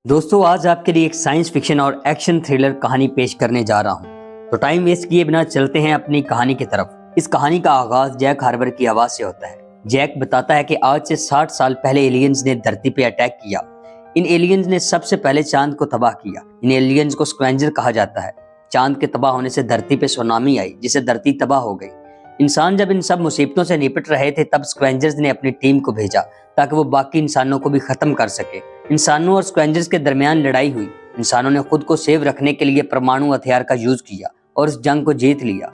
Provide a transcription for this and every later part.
दोस्तों आज आपके लिए एक साइंस फिक्शन और एक्शन थ्रिलर कहानी पेश करने जा रहा हूं। तो टाइम वेस्ट किए बिना चलते हैं अपनी कहानी की तरफ। इस कहानी का आगाज जैक हार्बर की आवाज से होता है। जैक बताता है कि आज से 60 साल पहले एलियंस ने धरती पे अटैक किया। इन एलियंस ने सबसे पहले चांद को तबाह किया। इन एलियंस को स्क्वेंजर कहा जाता है। चांद के तबाह होने से धरती पे सुनामी आई जिससे धरती तबाह हो गई। इंसान जब इन सब मुसीबतों से निपट रहे थे तब स्क्वेंजर्स ने अपनी टीम को भेजा ताकि वो बाकी इंसानों को भी खत्म कर सके। इंसानों और स्क्वेंजर्स के दरमियान लड़ाई हुई। इंसानों ने खुद को सेव रखने के लिए परमाणु हथियार का यूज किया और इस जंग को जीत लिया।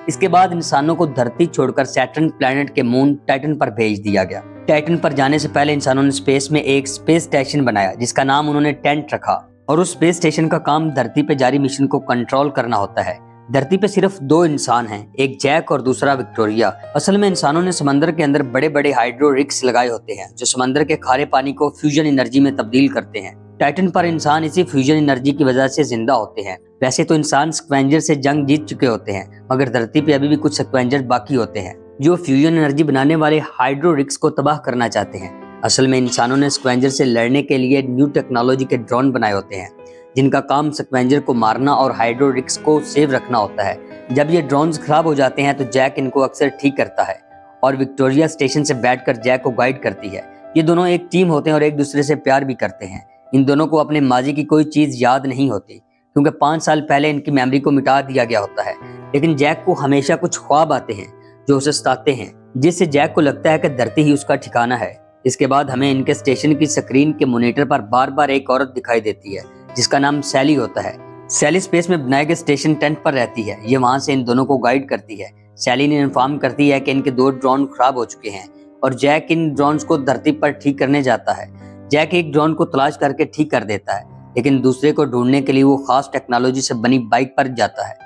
इसके बाद इंसानों को धरती छोड़कर सैटर्न प्लैनेट के मून टाइटन पर भेज दिया गया। टाइटन पर जाने से पहले इंसानों ने स्पेस में एक स्पेस स्टेशन बनाया जिसका नाम उन्होंने टेंट रखा और उस स्पेस स्टेशन का काम धरती पे जारी मिशन को कंट्रोल करना होता है। धरती पे सिर्फ दो इंसान हैं, एक जैक और दूसरा विक्टोरिया। असल में इंसानों ने समंदर के अंदर बड़े बड़े हाइड्रो रिग्स लगाए होते हैं जो समंदर के खारे पानी को फ्यूजन एनर्जी में तब्दील करते हैं। टाइटन पर इंसान इसी फ्यूजन एनर्जी की वजह से जिंदा होते हैं। वैसे तो इंसान स्क्वेंजर से जंग जीत चुके होते हैं मगर धरती पे अभी भी कुछ स्क्वेंजर बाकी होते हैं जो फ्यूजन एनर्जी बनाने वाले हाइड्रो रिग्स को तबाह करना चाहते हैं। असल में इंसानों ने स्क्वेंजर से लड़ने के लिए न्यू टेक्नोलॉजी के ड्रोन बनाए होते हैं जिनका काम स्क्वेंजर को मारना और हाइड्रो रिग्स को सेव रखना होता है। जब ये ड्रोन्स खराब हो जाते हैं तो जैक इनको अक्सर ठीक करता है और विक्टोरिया स्टेशन से बैठकर जैक को गाइड करती है। ये दोनों एक टीम होते हैं और एक दूसरे से प्यार भी करते हैं। इन दोनों को अपने माजी की कोई चीज याद नहीं होती क्योंकि 5 साल पहले इनकी मेमोरी को मिटा दिया गया होता है। लेकिन जैक को हमेशा कुछ ख्वाब आते हैं जो उसे सताते हैं जिससे जैक को लगता है कि धरती ही उसका ठिकाना है। इसके बाद हमें इनके स्टेशन की स्क्रीन के मॉनिटर पर बार बार एक औरत दिखाई देती है जिसका नाम सैली होता है। सैली स्पेस में बनाए गए स्टेशन टेंट पर रहती है। ये वहां से इन दोनों को गाइड करती है। सैली ने इन्फॉर्म करती है कि इनके 2 ड्रोन खराब हो चुके हैं और जैक इन ड्रोन्स को धरती पर ठीक करने जाता है। जैक एक ड्रोन को तलाश करके ठीक कर देता है लेकिन दूसरे को ढूंढने के लिए वो खास टेक्नोलॉजी से बनी बाइक पर जाता है।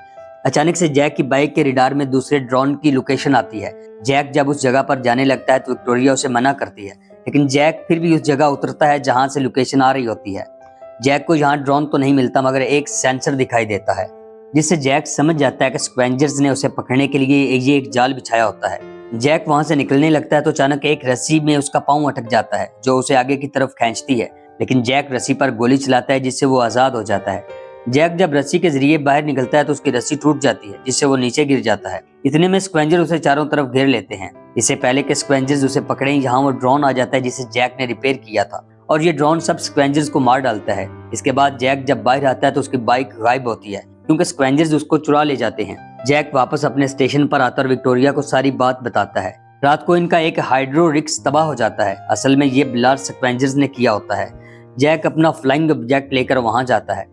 अचानक से जैक की बाइक के रिडार में दूसरे ड्रोन की लोकेशन आती है। जैक जब उस जगह पर जाने लगता है तो विक्टोरिया उसे मना करती है लेकिन जैक फिर भी उस जगह उतरता है जहां से लोकेशन आ रही होती है। जैक को यहाँ ड्रोन तो नहीं मिलता मगर एक सेंसर दिखाई देता है जिससे जैक समझ जाता है कि स्क्वेंजर्स ने उसे पकड़ने के लिए ये एक जाल बिछाया होता है। जैक वहां से निकलने लगता है तो अचानक एक रस्सी में उसका पांव अटक जाता है जो उसे आगे की तरफ खींचती है लेकिन जैक रस्सी पर गोली चलाता है जिससे वो आजाद हो जाता है। जैक जब रस्सी के जरिए बाहर निकलता है तो उसकी रस्सी टूट जाती है जिससे वो नीचे गिर जाता है। इतने में स्क्वेंजर उसे चारों तरफ घेर लेते हैं। इससे पहले कि स्क्वेंजर्स उसे पकड़ें यहाँ वो ड्रोन आ जाता है जिसे जैक ने रिपेयर किया था और ये ड्रोन सब स्क्वेंजर्स को मार डालता है। इसके बाद जैक जब बाहर आता है तो उसकी बाइक गायब होती है क्योंकि स्क्वेंजर्स उसको चुरा ले जाते हैं। जैक वापस अपने स्टेशन पर आता और विक्टोरिया को सारी बात बताता है। रात को इनका एक हाइड्रो रिग्स तबाह हो जाता है। असल में ये ब्लास्ट स्क्वेंजर्स ने किया होता है। जैक अपना फ्लाइंग ऑब्जेक्ट लेकर वहां जाता है।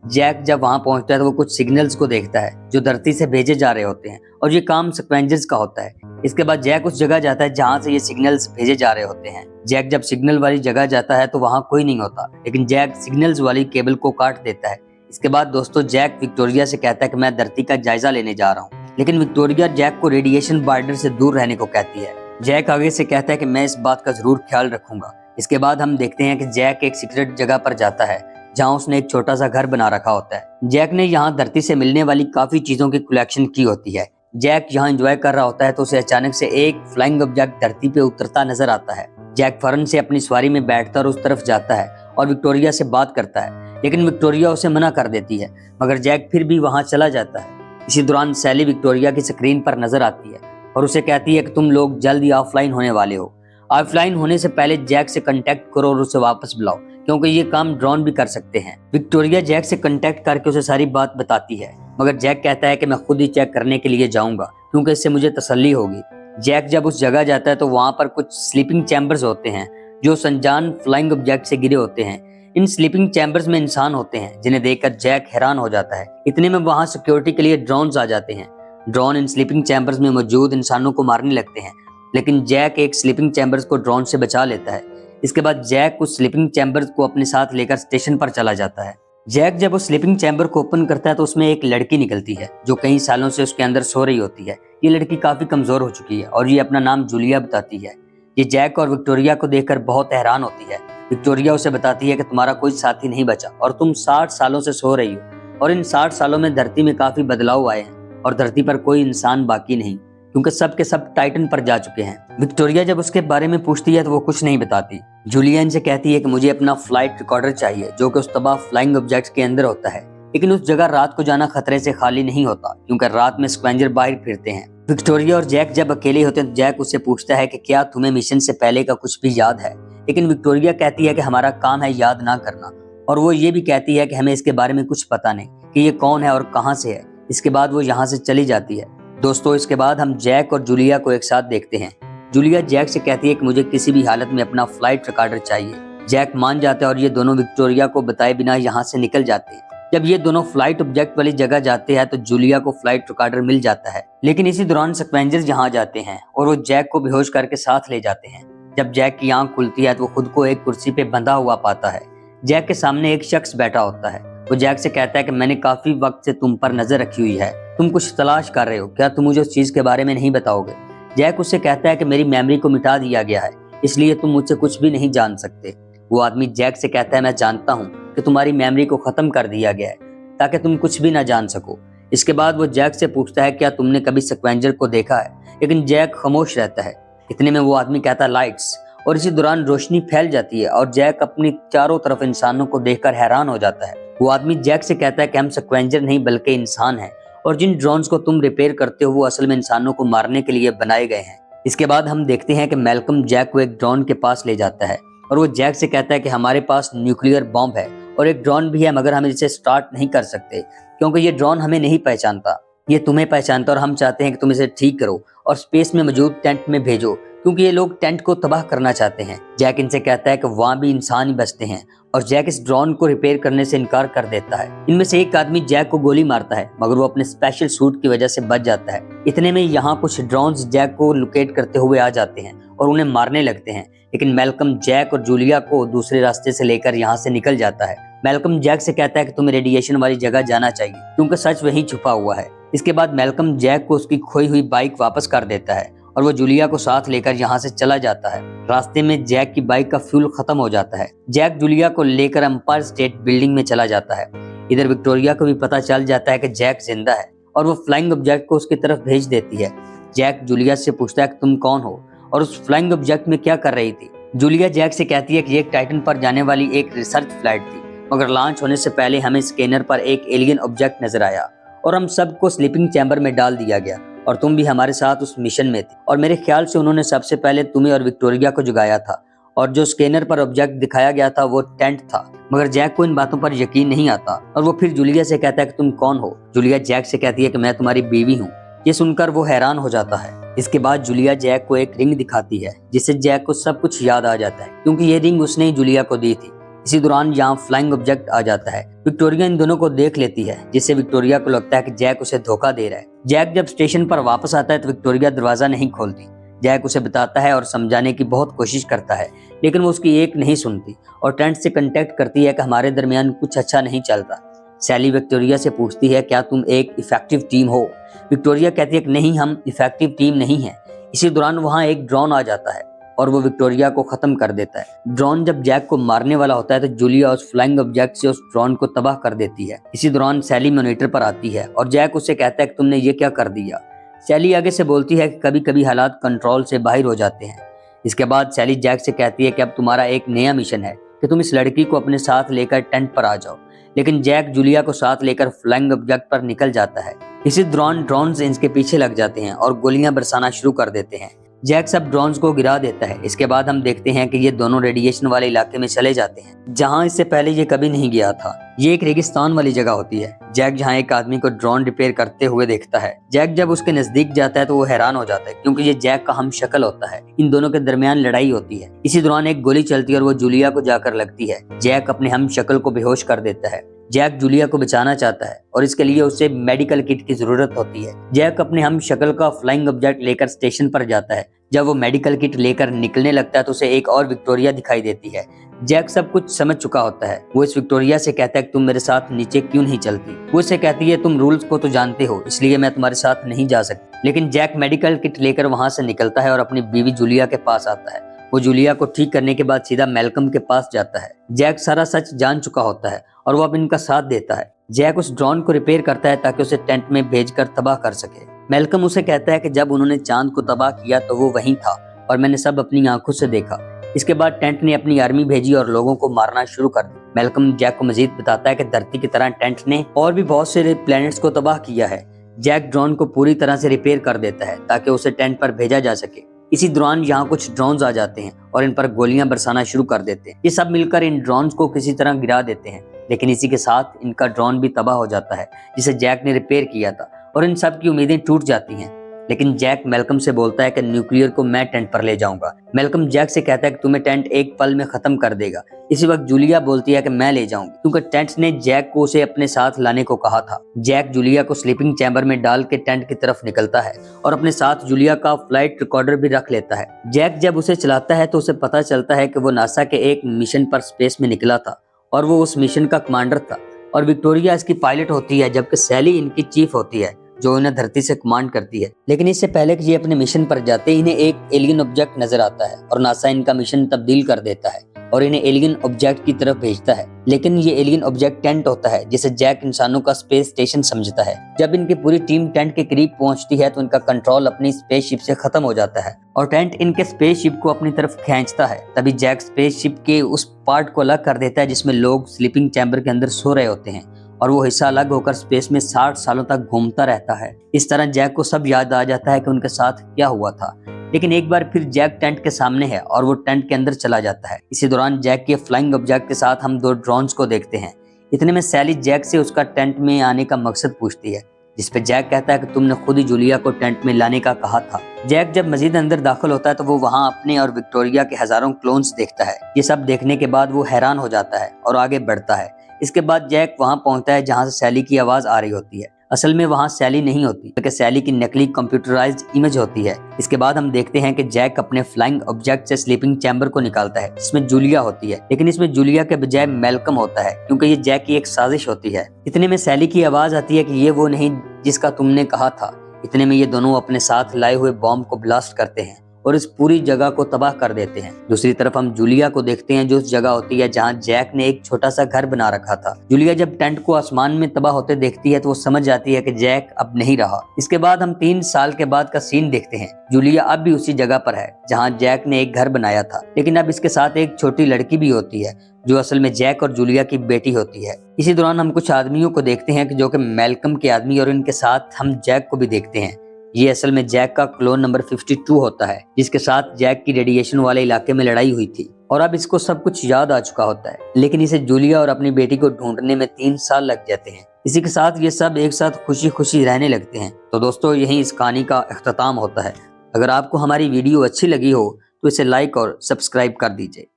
जैक जब वहां पहुंचता है तो वो कुछ सिग्नल्स को देखता है जो धरती से भेजे जा रहे होते हैं और ये काम स्क्वेंजर्स का होता है। इसके बाद जैक उस जगह जाता है जहां से ये सिग्नल्स भेजे जा रहे होते हैं। जैक जब सिग्नल वाली जगह जाता है तो वहां कोई नहीं होता लेकिन जैक सिग्नल्स वाली केबल को काट देता है। इसके बाद दोस्तों जैक विक्टोरिया से कहता है कि मैं धरती का जायजा लेने जा रहा हूँ लेकिन विक्टोरिया जैक को रेडिएशन बॉर्डर से दूर रहने को कहती है। जैक आगे से कहता है कि मैं इस बात का जरूर ख्याल रखूंगा। इसके बाद हम देखते हैं कि जैक एक सीक्रेट जगह पर जाता है जहां उसने एक छोटा सा घर बना रखा होता है। जैक ने यहाँ धरती से मिलने वाली काफी चीजों की कलेक्शन की होती है। जैक यहाँ एंजॉय कर रहा होता है तो उसे अचानक से एक फ्लाइंग ऑब्जेक्ट धरती पे उतरता नजर आता है। जैक फौरन से अपनी सवारी में बैठता और उस तरफ जाता है और विक्टोरिया से बात करता है लेकिन विक्टोरिया उसे मना कर देती है मगर जैक फिर भी वहां चला जाता है। इसी दौरान सैली विक्टोरिया की स्क्रीन पर नजर आती है और उसे कहती है कि तुम लोग जल्द ही ऑफलाइन होने वाले हो। ऑफलाइन होने से पहले जैक से कांटेक्ट करो और उसे वापस बुलाओ क्योंकि ये काम ड्रोन भी कर सकते हैं। विक्टोरिया जैक से कांटेक्ट करके उसे सारी बात बताती है मगर जैक कहता है कि मैं खुद ही चेक करने के लिए जाऊंगा क्योंकि इससे मुझे तसल्ली होगी। जैक जब उस जगह जाता है तो वहां पर कुछ स्लीपिंग चैम्बर्स होते हैं जो संजान फ्लाइंग ऑब्जेक्ट से गिरे होते हैं। इन स्लीपिंग चैम्बर्स में इंसान होते हैं जिन्हें देखकर जैक हैरान हो जाता है। इतने में वहां सिक्योरिटी के लिए ड्रोन्स आ जाते हैं। ड्रोन इन स्लीपिंग चैम्बर्स में मौजूद इंसानों को मारने लगते हैं लेकिन जैक एक स्लीपिंग चैम्बर्स को ड्रोन से बचा लेता है। इसके बाद जैक उस स्लीपिंग चैम्बर्स को अपने साथ लेकर स्टेशन पर चला जाता है। जैक जब उस स्लीपिंग चैम्बर को ओपन करता है तो उसमें एक लड़की निकलती है जो कई सालों से उसके अंदर सो रही होती है। ये लड़की काफी कमजोर हो चुकी है और ये अपना नाम जूलिया बताती है। ये जैक और विक्टोरिया को देखकर बहुत हैरान होती है। विक्टोरिया उसे बताती है कि तुम्हारा कोई साथी नहीं बचा और तुम 60 सालों से सो रही हो और इन 60 सालों में धरती में काफी बदलाव आए हैं और धरती पर कोई इंसान बाकी नहीं क्योंकि सब के सब टाइटन पर जा चुके हैं। विक्टोरिया जब उसके बारे में पूछती है तो वो कुछ नहीं बताती। जूलिया इनसे कहती है कि मुझे अपना फ्लाइट रिकॉर्डर चाहिए जो कि उस तबाह फ्लाइंग ऑब्जेक्ट्स के अंदर होता है, लेकिन उस जगह रात को जाना खतरे से खाली नहीं होता क्योंकि रात में स्क्वेंजर बाहर फिरते हैं। विक्टोरिया और जैक जब अकेले होते हैं तो जैक उससे पूछता है कि क्या तुम्हें मिशन से पहले का कुछ भी याद है, लेकिन विक्टोरिया कहती है कि हमारा काम है याद ना करना, और वो ये भी कहती है कि हमें इसके बारे में कुछ पता नहीं कि ये कौन है और कहां से है। इसके बाद वो यहाँ से चली जाती है। दोस्तों, इसके बाद हम जैक और जूलिया को एक साथ देखते हैं। जूलिया जैक से कहती है कि मुझे किसी भी हालत में अपना फ्लाइट रिकॉर्डर चाहिए। जैक मान जाता है और ये दोनों विक्टोरिया को बताए बिना यहाँ से निकल जाते हैं। जब ये दोनों फ्लाइट ऑब्जेक्ट वाली जगह जाते हैं तो जूलिया को फ्लाइट रिकॉर्डर मिल जाता है, लेकिन इसी दौरान स्क्वेंजर्स यहाँ जाते हैं और वो जैक को बेहोश करके साथ ले जाते हैं। जब जैक की आंख खुलती है तो वो खुद को एक कुर्सी पे बंधा हुआ पाता है। जैक के सामने एक शख्स बैठा होता है। वो जैक से कहता है कि मैंने काफी वक्त से तुम पर नजर रखी हुई है, तुम कुछ तलाश कर रहे हो, क्या तुम मुझे उस चीज के बारे में नहीं बताओगे? जैक उससे कहता है कि मेरी मेमोरी को मिटा दिया गया है, इसलिए तुम मुझसे कुछ भी नहीं जान सकते। वो आदमी जैक से कहता है मैं जानता हूँ कि तुम्हारी मेमोरी को खत्म कर दिया गया है ताकि तुम कुछ भी ना जान सको। इसके बाद वो जैक से पूछता है क्या तुमने कभी स्क्वेंजर को देखा है, लेकिन जैक खामोश रहता है। इतने में वो आदमी कहता है लाइट्स, और इसी दौरान रोशनी फैल जाती है और जैक अपनी चारों तरफ इंसानों को देखकर हैरान हो जाता है। वो आदमी जैक से कहता है कि हम स्क्वेंजर नहीं बल्कि इंसान हैं, और जिन ड्रोन्स को तुम रिपेयर करते हो वो असल में इंसानों को मारने के लिए बनाए गए हैं। इसके बाद हम देखते हैं कि मैल्कम जैक को एक ड्रोन के पास ले जाता है और वो जैक से कहता है कि हमारे पास न्यूक्लियर बॉम्ब है और एक ड्रोन भी है, मगर हम इसे स्टार्ट नहीं कर सकते क्योंकि ये ड्रोन हमें नहीं पहचानता, ये तुम्हें पहचानता, और हम चाहते हैं कि तुम इसे ठीक करो और स्पेस में मौजूद टेंट में भेजो क्योंकि ये लोग टेंट को तबाह करना चाहते हैं। जैक इनसे कहता है कि वहाँ भी इंसान ही बसते हैं और जैक इस ड्रोन को रिपेयर करने से इनकार कर देता है। इनमें से एक आदमी जैक को गोली मारता है मगर वो अपने स्पेशल सूट की वजह से बच जाता है। इतने में यहाँ कुछ ड्रोन्स जैक को लोकेट करते हुए आ जाते हैं और उन्हें मारने लगते हैं, लेकिन मैल्कम जैक और जूलिया को दूसरे रास्ते से लेकर यहाँ से निकल जाता है। मैल्कम जैक से कहता है कि तुम्हें रेडिएशन वाली जगह जाना चाहिए क्योंकि सच वहीं छुपा हुआ है। इसके बाद मैल्कम जैक को उसकी खोई हुई बाइक वापस कर देता है और वो जूलिया को साथ लेकर यहाँ से चला जाता है। रास्ते में जैक की बाइक का फ्यूल खत्म हो जाता है। जैक जूलिया को लेकर एम्पायर स्टेट बिल्डिंग में चला जाता है। इधर विक्टोरिया को भी पता चल जाता है कि जैक जिंदा है और वो फ्लाइंग ऑब्जेक्ट को उसकी तरफ भेज देती है। जैक जूलिया से पूछता है कि तुम कौन हो और उस फ्लाइंग ऑब्जेक्ट में क्या कर रही थी। जूलिया जैक से कहती है कि ये एक टाइटन पर जाने वाली एक रिसर्च फ्लाइट थी, मगर लॉन्च होने से पहले हमें स्कैनर पर एक एलियन ऑब्जेक्ट नजर आया और हम सबको स्लीपिंग चैम्बर में डाल दिया गया और तुम भी हमारे साथ उस मिशन में थी, और मेरे ख्याल से उन्होंने सबसे पहले तुम्हें और विक्टोरिया को जगाया था, और जो स्कैनर पर ऑब्जेक्ट दिखाया गया था वो टेंट था। मगर जैक को इन बातों पर यकीन नहीं आता और वो फिर जूलिया से कहता है कि तुम कौन हो। जूलिया जैक से कहती है कि मैं तुम्हारी बीवी हूँ। ये सुनकर वो हैरान हो जाता है। इसके बाद जूलिया जैक को एक रिंग दिखाती है जिससे जैक को सब कुछ याद आ जाता है क्योंकि ये रिंग उसने ही जूलिया को दी थी। इसी दौरान यहाँ फ्लाइंग ऑब्जेक्ट आ जाता है। विक्टोरिया इन दोनों को देख लेती है जिससे विक्टोरिया को लगता है कि जैक उसे धोखा दे रहा है। जैक जब स्टेशन पर वापस आता है तो विक्टोरिया दरवाजा नहीं खोलती। जैक उसे बताता है और समझाने की बहुत कोशिश करता है, लेकिन वो उसकी एक नहीं सुनती और ट्रेंट से कांटेक्ट करती है कि हमारे दरमियान कुछ अच्छा नहीं चलता। सैली विक्टोरिया से पूछती है क्या तुम एक इफेक्टिव टीम हो। विक्टोरिया कहती है कि नहीं, हम इफेक्टिव टीम नहीं है। इसी दौरान वहाँ एक ड्रोन आ जाता है और वो विक्टोरिया को खत्म कर देता है। ड्रोन जब जैक को मारने वाला होता है तो जूलिया उस फ्लाइंग ऑब्जेक्ट से उस ड्रोन को तबाह कर देती है। इसी दौरान सैली मॉनिटर पर आती है और जैक उससे कहता है कि तुमने ये क्या कर दिया। सैली आगे से बोलती है कि कभी कभी हालात कंट्रोल से बाहर हो जाते हैं। इसके बाद सैली जैक से कहती है कि अब तुम्हारा एक नया मिशन है कि तुम इस लड़की को अपने साथ लेकर टेंट पर आ जाओ, लेकिन जैक जूलिया को साथ लेकर फ्लाइंग ऑब्जेक्ट पर निकल जाता है। इसी दौरान ड्रोन्स इनके पीछे लग जाते हैं और गोलियां बरसाना शुरू कर देते हैं। जैक सब ड्रोन्स को गिरा देता है। इसके बाद हम देखते हैं कि ये दोनों रेडिएशन वाले इलाके में चले जाते हैं जहां इससे पहले ये कभी नहीं गया था। ये एक रेगिस्तान वाली जगह होती है। जैक जहां एक आदमी को ड्रोन रिपेयर करते हुए देखता है। जैक जब उसके नजदीक जाता है तो वो हैरान हो जाता है क्योंकि ये जैक का हम शक्ल होता है। इन दोनों के दरमियान लड़ाई होती है। इसी दौरान एक गोली चलती है और वो जूलिया को जाकर लगती है। जैक अपने हम शक्ल को बेहोश कर देता है। जैक जूलिया को बचाना चाहता है और इसके लिए उसे मेडिकल किट की जरूरत होती है। जैक अपने हम शक्ल का फ्लाइंग ऑब्जेक्ट लेकर स्टेशन पर जाता है। जब वो मेडिकल किट लेकर निकलने लगता है तो उसे एक और विक्टोरिया दिखाई देती है। जैक सब कुछ समझ चुका होता है। वो इस विक्टोरिया से कहता है कि तुम मेरे साथ नीचे क्यों नहीं चलती। वो इसे कहती है तुम रूल्स को तो जानते हो, इसलिए मैं तुम्हारे साथ नहीं जा सकती। लेकिन जैक मेडिकल किट लेकर वहां से निकलता है और अपनी बीवी जूलिया के पास आता है। वो जूलिया को ठीक करने के बाद सीधा मैल्कम के पास जाता है। जैक सारा सच जान चुका होता है और वो अब इनका साथ देता है। जैक उस ड्रोन को रिपेयर करता है ताकि उसे टेंट में भेजकर तबाह कर सके। मैल्कम उसे कहता है कि जब उन्होंने चांद को तबाह किया तो वो वहीं था और मैंने सब अपनी आंखों से देखा। इसके बाद टेंट ने अपनी आर्मी भेजी और लोगों को मारना शुरू कर दिया। मैल्कम जैक को मजीद बताता है कि धरती की तरह टेंट ने और भी बहुत से प्लैनेट्स को तबाह किया है। जैक ड्रोन को पूरी तरह से रिपेयर कर देता है ताकि उसे टेंट पर भेजा जा सके। इसी दौरान यहाँ कुछ ड्रोन्स आ जाते हैं और इन पर गोलियां बरसाना शुरू कर देते हैं। ये सब मिलकर इन ड्रोन्स को किसी तरह गिरा देते हैं, लेकिन इसी के साथ इनका ड्रोन भी तबाह हो जाता है जिसे जैक ने रिपेयर किया था और इन सब की उम्मीदें टूट जाती हैं। लेकिन जैक मैल्कम से बोलता है कि न्यूक्लियर को मैं टेंट पर ले जाऊंगा। मैल्कम जैक से कहता है कि तुम्हें टेंट एक पल में खत्म कर देगा। इसी वक्त जूलिया बोलती है कि मैं ले जाऊंगी, क्योंकि टेंट ने जैक को उसे अपने साथ लाने को कहा था। जैक जूलिया को स्लीपिंग चैम्बर में डाल के टेंट की तरफ निकलता है और अपने साथ जूलिया का फ्लाइट रिकॉर्डर भी रख लेता है। जैक जब उसे चलाता है तो उसे पता चलता है कि वो नासा के एक मिशन पर स्पेस में निकला था और वो उस मिशन का कमांडर था और विक्टोरिया इसकी पायलट होती है, जबकि सैली इनकी चीफ होती है जो उन्हें धरती से कमांड करती है। लेकिन इससे पहले कि ये अपने मिशन पर जाते इन्हें एक एलियन ऑब्जेक्ट नजर आता है और नासा इनका मिशन तब्दील कर देता है और इन्हें एलियन ऑब्जेक्ट की तरफ भेजता है। लेकिन ये एलियन ऑब्जेक्ट टेंट होता है जिसे जैक इंसानों का स्पेस स्टेशन समझता है। जब इनकी पूरी टीम टेंट के करीब पहुंचती है तो इनका कंट्रोल अपनी स्पेसशिप से खत्म हो जाता है और टेंट इनके स्पेसशिप को अपनी तरफ खींचता है। तभी जैक स्पेसशिप के उस पार्ट को अलग कर देता है जिसमें लोग स्लीपिंग चैम्बर के अंदर सो रहे होते हैं और वो हिस्सा अलग होकर स्पेस में 60 सालों तक घूमता रहता है। इस तरह जैक को सब याद आ जाता है कि उनके साथ क्या हुआ था। लेकिन एक बार फिर जैक टेंट के सामने है और वो टेंट के अंदर चला जाता है। इसी दौरान जैक के फ्लाइंग ऑब्जेक्ट के साथ हम 2 ड्रोन्स को देखते हैं। इतने में सैली जैक से उसका टेंट में आने का मकसद पूछती है, जिसपे जैक कहता है कि तुमने खुद ही जूलिया को टेंट में लाने का कहा था। जैक जब मजीद अंदर दाखिल होता है तो वो वहाँ अपने और विक्टोरिया के हजारों क्लोन्स देखता है। ये सब देखने के बाद वो हैरान हो जाता है और आगे बढ़ता है। इसके बाद जैक वहां पहुंचता है जहां से सैली की आवाज आ रही होती है। असल में वहां सैली नहीं होती बल्कि सैली की नकली कंप्यूटराइज्ड इमेज होती है। इसके बाद हम देखते हैं कि जैक अपने फ्लाइंग ऑब्जेक्ट से स्लीपिंग चैम्बर को निकालता है जिसमें जूलिया होती है, लेकिन इसमें जूलिया के बजाय मैल्कम होता है क्योंकि ये जैक की एक साजिश होती है। इतने में सैली की आवाज आती है कि ये वो नहीं जिसका तुमने कहा था। इतने में ये दोनों अपने साथ लाए हुए बॉम्ब को ब्लास्ट करते हैं और इस पूरी जगह को तबाह कर देते हैं। दूसरी तरफ हम जूलिया को देखते हैं जो उस जगह होती है जहां जैक ने एक छोटा सा घर बना रखा था। जूलिया जब टेंट को आसमान में तबाह होते देखती है तो वो समझ जाती है कि जैक अब नहीं रहा। इसके बाद हम 3 साल के बाद का सीन देखते हैं। जूलिया अब भी उसी जगह पर है जहाँ जैक ने एक घर बनाया था, लेकिन अब इसके साथ एक छोटी लड़की भी होती है जो असल में जैक और जूलिया की बेटी होती है। इसी दौरान हम कुछ आदमियों को देखते हैं जो कि मैल्कम के आदमी, और इनके साथ हम जैक को भी देखते हैं। ये असल में जैक का क्लोन नंबर 52 होता है जिसके साथ जैक की रेडिएशन वाले इलाके में लड़ाई हुई थी और अब इसको सब कुछ याद आ चुका होता है। लेकिन इसे जूलिया और अपनी बेटी को ढूंढने में 3 साल लग जाते हैं। इसी के साथ ये सब एक साथ खुशी खुशी रहने लगते हैं। तो दोस्तों यही इस कहानी का इख्तिताम होता है। अगर आपको हमारी वीडियो अच्छी लगी हो तो इसे लाइक और सब्सक्राइब कर दीजिए।